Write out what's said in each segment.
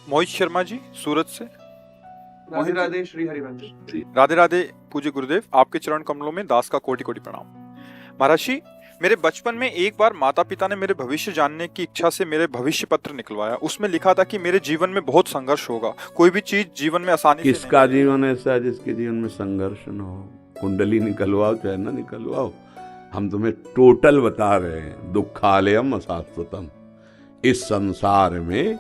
मोहित शर्मा जी, सूरत से। राधे राधे श्री हरिवंश। राधे राधे पूज्य गुरुदेव, आपके चरण कमलों में दास का कोटि कोटि प्रणाम। महाराज जी, मेरे बचपन में एक बार माता पिता ने मेरे भविष्य जानने की इच्छा से मेरे भविष्य पत्र निकलवाया। उसमें लिखा था कि मेरे जीवन में बहुत संघर्ष होगा, कोई भी चीज जीवन में आसानी से किसका जीवन ऐसा है जिसके जीवन में संघर्ष न हो? कुंडली निकलवाओ चाहे ना निकलवाओ, हम तुम्हें टोटल बता रहे हैं। दुखालयम अशाश्वतम, इस संसार में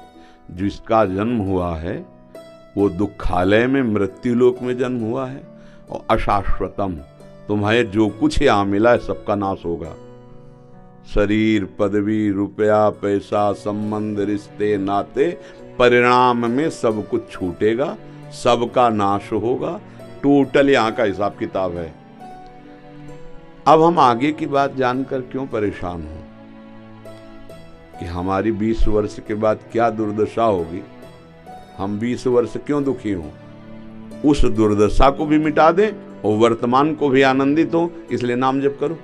जिसका जन्म हुआ है वो दुखालय में, मृत्युलोक में जन्म हुआ है। और अशाश्वतम, तुम्हें जो कुछ यहाँ मिला है सबका नाश होगा। शरीर, पदवी, रुपया, पैसा, संबंध, रिश्ते, नाते, परिणाम में सब कुछ छूटेगा, सबका नाश होगा। टोटल यहाँ का हिसाब किताब है। अब हम आगे की बात जानकर क्यों परेशान हो कि हमारी 20 वर्ष के बाद क्या दुर्दशा होगी, हम 20 वर्ष क्यों दुखी हों? उस दुर्दशा को भी मिटा दें और वर्तमान को भी आनंदित हो, इसलिए नाम जप करो।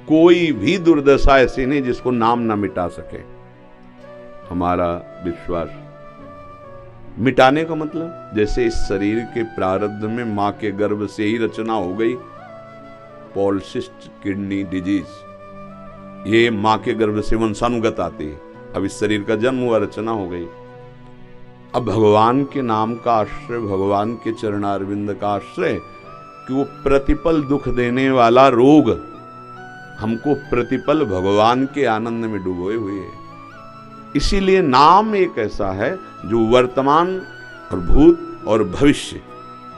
कोई भी दुर्दशा ऐसी नहीं जिसको नाम ना मिटा सके। हमारा विश्वास मिटाने का मतलब, जैसे इस शरीर के प्रारब्ध में मां के गर्भ से ही रचना हो गई, पॉलिसिस्ट किडनी डिजीज, ये मां के गर्भ से वंशानुगत आती है। अब इस शरीर का जन्म हुआ, रचना हो गई। अब भगवान के नाम का आश्रय, भगवान के चरणारविंद का आश्रय, कि वो प्रतिपल दुख देने वाला रोग हमको प्रतिपल भगवान के आनंद में डुबोए हुए है। इसीलिए नाम एक ऐसा है जो वर्तमान और भूत और भविष्य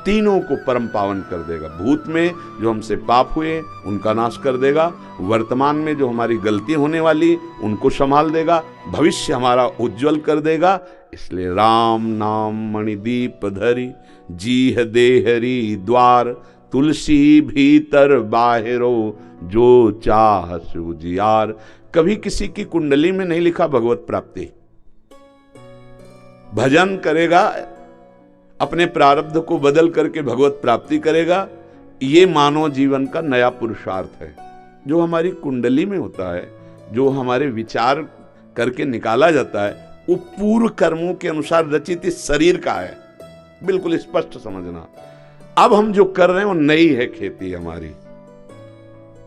तीनों को परम पावन कर देगा। भूत में जो हमसे पाप हुए उनका नाश कर देगा, वर्तमान में जो हमारी गलती होने वाली उनको संभाल देगा, भविष्य हमारा उज्जवल कर देगा। इसलिए राम नाम मणिदीप धरी, जीह देहरी द्वार, तुलसी भीतर बाहिरो, जो चाह सुजियार। कभी किसी की कुंडली में नहीं लिखा भगवत प्राप्ति। भजन करेगा, अपने प्रारब्ध को बदल करके भगवत प्राप्ति करेगा, ये मानव जीवन का नया पुरुषार्थ है। जो हमारी कुंडली में होता है, जो हमारे विचार करके निकाला जाता है, वो पूर्व कर्मों के अनुसार रचित इस शरीर का है। बिल्कुल स्पष्ट समझना। अब हम जो कर रहे हैं वो नई है खेती हमारी।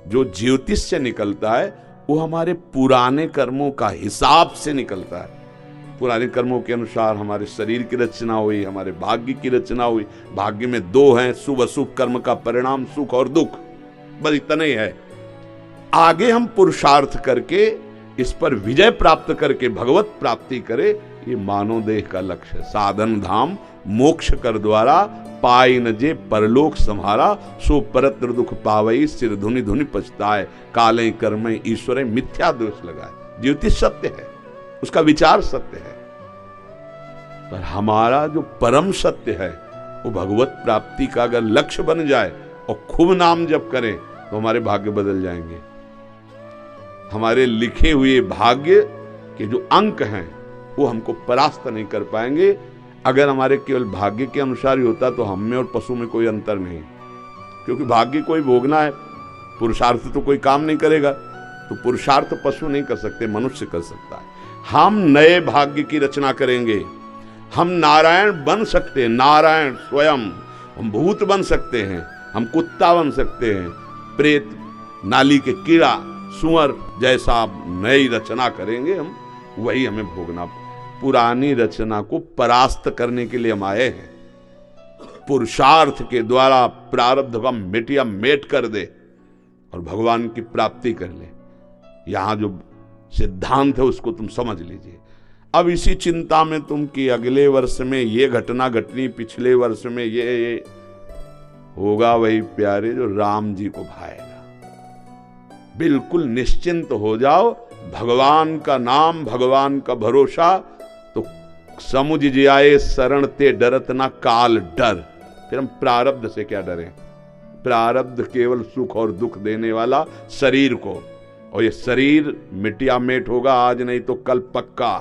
जो ज्योतिष से निकलता है वो हमारे पुराने कर्मों का हिसाब से निकलता है। पुराने कर्मों के अनुसार हमारे शरीर की रचना हुई, हमारे भाग्य की रचना हुई। भाग्य में दो हैं, शुभ अशुभ कर्म का परिणाम, सुख और दुख, बस इतना ही है। आगे हम पुरुषार्थ करके इस पर विजय प्राप्त करके भगवत प्राप्ति करे, ये मानव देह का लक्ष्य है। साधन धाम मोक्ष कर द्वारा, पाई न जे परलोक संहारा, सो परत्र दुख पावई, सिर धुनि धुनि पछताए, काले कर्म ईश्वर मिथ्या दोष लगाए। ज्योतिष सत्य है, उसका विचार सत्य है, पर हमारा जो परम सत्य है वो भगवत प्राप्ति का अगर लक्ष्य बन जाए और खूब नाम जप करें तो हमारे भाग्य बदल जाएंगे। हमारे लिखे हुए भाग्य के जो अंक हैं वो हमको परास्त नहीं कर पाएंगे। अगर हमारे केवल भाग्य के अनुसार ही होता तो हम में और पशु में कोई अंतर नहीं, क्योंकि भाग्य कोई भोगना है, पुरुषार्थ तो कोई काम नहीं करेगा। तो पुरुषार्थ पशु नहीं कर सकते, मनुष्य कर सकता है। हम नए भाग्य की रचना करेंगे। हम नारायण बन सकते हैं, नारायण स्वयं। हम भूत बन सकते हैं, हम कुत्ता बन सकते हैं, प्रेत, नाली के कीड़ा, सुअर जैसा नई रचना करेंगे हम, वही हमें भोगना। पुरानी रचना को परास्त करने के लिए हम आए हैं। पुरुषार्थ के द्वारा प्रारब्ध का मिटिया मेट कर दे और भगवान की प्राप्ति कर ले। यहां जो सिद्धांत है उसको तुम समझ लीजिए। अब इसी चिंता में तुम कि अगले वर्ष में ये घटना घटनी, पिछले वर्ष में ये होगा, वही प्यारे जो राम जी को भाएगा। बिल्कुल निश्चिंत हो जाओ। भगवान का नाम, भगवान का भरोसा, तो समुझ जाए शरण ते डरत ना काल डर। फिर हम प्रारब्ध से क्या डरें? प्रारब्ध केवल सुख और दुख देने वाला शरीर को, और ये शरीर मिटिया मेट होगा, आज नहीं तो कल पक्का।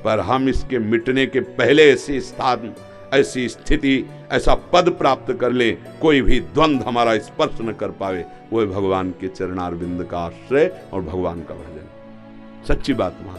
पर हम इसके मिटने के पहले ऐसी स्थान, ऐसी स्थिति, ऐसा पद प्राप्त कर ले, कोई भी द्वंद्व हमारा स्पर्श न कर पावे। वो है भगवान के चरणारविंद का आश्रय और भगवान का भजन। सच्ची बात मान